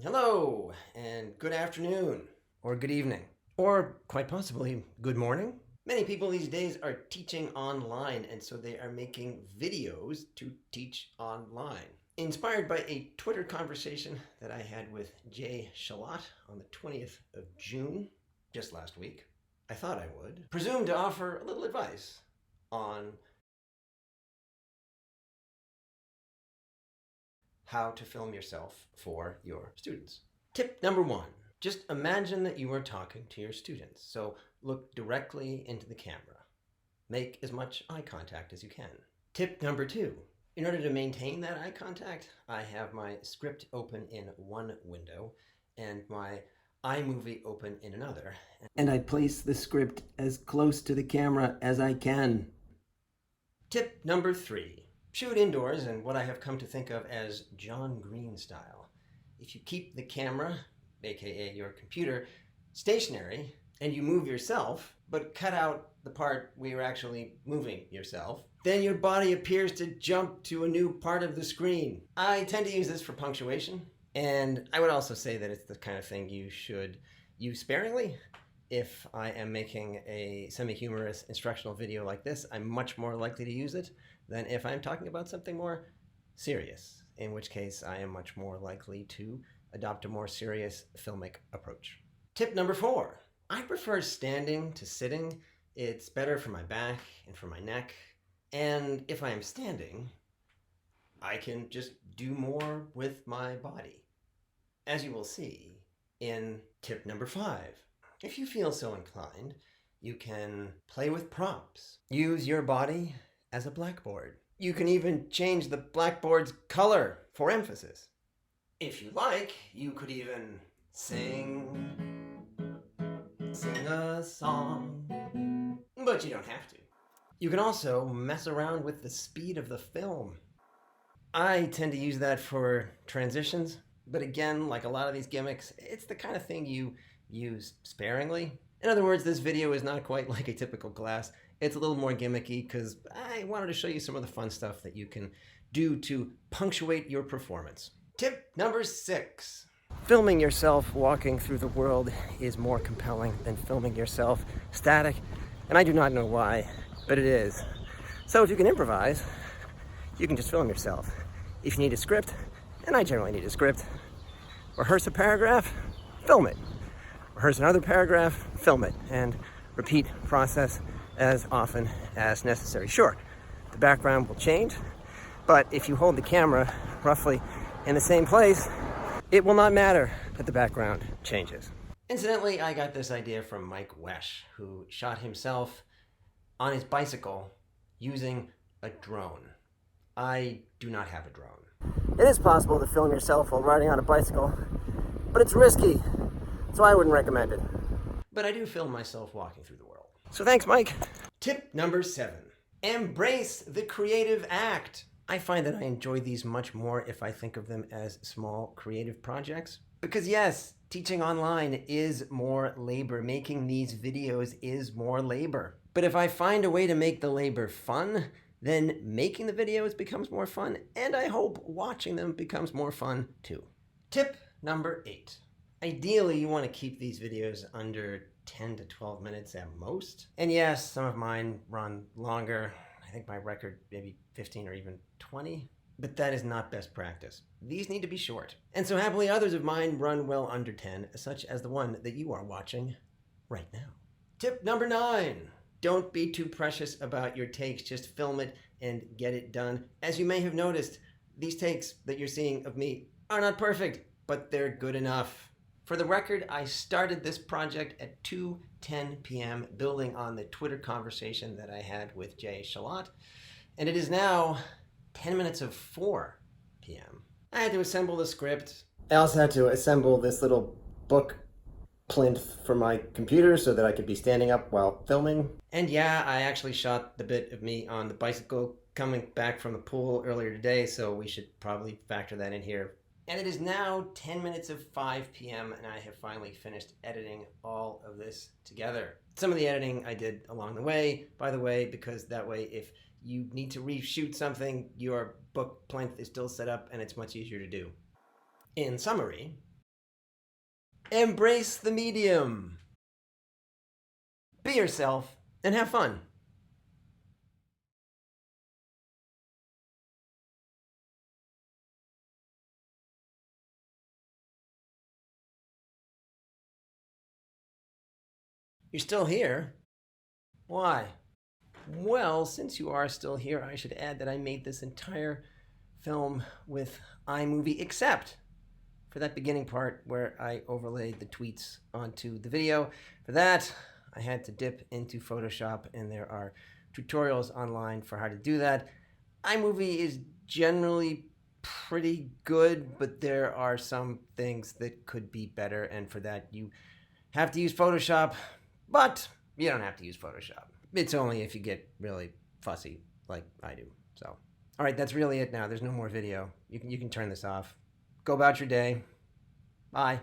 Hello, and good afternoon, or good evening, or quite possibly good morning. Many people these days are teaching online, and so they are making videos to teach online. Inspired by a Twitter conversation that I had with Jay Shalat on the 20th of June, just last week, I thought I would presume to offer a little advice on how to film yourself for your students. Tip number one, just imagine that you are talking to your students. So look directly into the camera. Make as much eye contact as you can. Tip number two, in order to maintain that eye contact, I have my script open in one window and my iMovie open in another. And I place the script as close to the camera as I can. Tip number three, shoot indoors in what I have come to think of as John Green style. If you keep the camera, aka your computer, stationary and you move yourself, but cut out the part where you're actually moving yourself, then your body appears to jump to a new part of the screen. I tend to use this for punctuation, and I would also say that it's the kind of thing you should use sparingly. If I am making a semi-humorous instructional video like this, I'm much more likely to use it than if I'm talking about something more serious, in which case I am much more likely to adopt a more serious filmic approach. Tip number four, I prefer standing to sitting. It's better for my back and for my neck. And if I am standing, I can just do more with my body. As you will see in tip number five, if you feel so inclined, you can play with props. Use your body as a blackboard. You can even change the blackboard's color for emphasis. If you like, you could even sing a song, but you don't have to. You can also mess around with the speed of the film. I tend to use that for transitions, but again, like a lot of these gimmicks, it's the kind of thing you use sparingly. In other words, this video is not quite like a typical class. It's a little more gimmicky because I wanted to show you some of the fun stuff that you can do to punctuate your performance. Tip number six. Filming yourself walking through the world is more compelling than filming yourself static, and I do not know why, but it is. So if you can improvise, you can just film yourself. If you need a script, and I generally need a script, rehearse a paragraph, film it. Rehearse another paragraph, film it, and repeat process as often as necessary. Sure, the background will change, but if you hold the camera roughly in the same place, it will not matter that the background changes. Incidentally, I got this idea from Mike Wesh, who shot himself on his bicycle using a drone. I do not have a drone. It is possible to film yourself while riding on a bicycle, but it's risky, so I wouldn't recommend it. But I do film myself walking through the world. So thanks, Mike. Tip number seven, embrace the creative act. I find that I enjoy these much more if I think of them as small creative projects. Because yes, teaching online is more labor. Making these videos is more labor. But if I find a way to make the labor fun, then making the videos becomes more fun, and I hope watching them becomes more fun too. Tip number eight. Ideally, you want to keep these videos under 10 to 12 minutes at most. And yes, some of mine run longer. I think my record maybe 15 or even 20, but that is not best practice. These need to be short. And so happily others of mine run well under 10, such as the one that you are watching right now. Tip number nine. Don't be too precious about your takes. Just film it and get it done. As you may have noticed, these takes that you're seeing of me are not perfect, but they're good enough. For the record, I started this project at 2:10 p.m., building on the Twitter conversation that I had with Jay Shalat, and it is now 10 minutes of 4 p.m. I had to assemble the script. I also had to assemble this little book plinth for my computer so that I could be standing up while filming. And yeah, I actually shot the bit of me on the bicycle coming back from the pool earlier today, so we should probably factor that in here. And it is now 10 minutes of 5 p.m. and I have finally finished editing all of this together. Some of the editing I did along the way, by the way, because that way if you need to reshoot something, your book plinth is still set up and it's much easier to do. In summary, Embrace the medium. Be yourself and have fun. You're still here? Why? Well, since you are still here, I should add that I made this entire film with iMovie, except for that beginning part where I overlaid the tweets onto the video. For that, I had to dip into Photoshop, and there are tutorials online for how to do that. iMovie is generally pretty good, but there are some things that could be better, and for that, you have to use Photoshop, but you don't have to use Photoshop. It's only if you get really fussy like I do. So, all right, that's really it now. There's no more video. You can turn this off. Go about your day. Bye.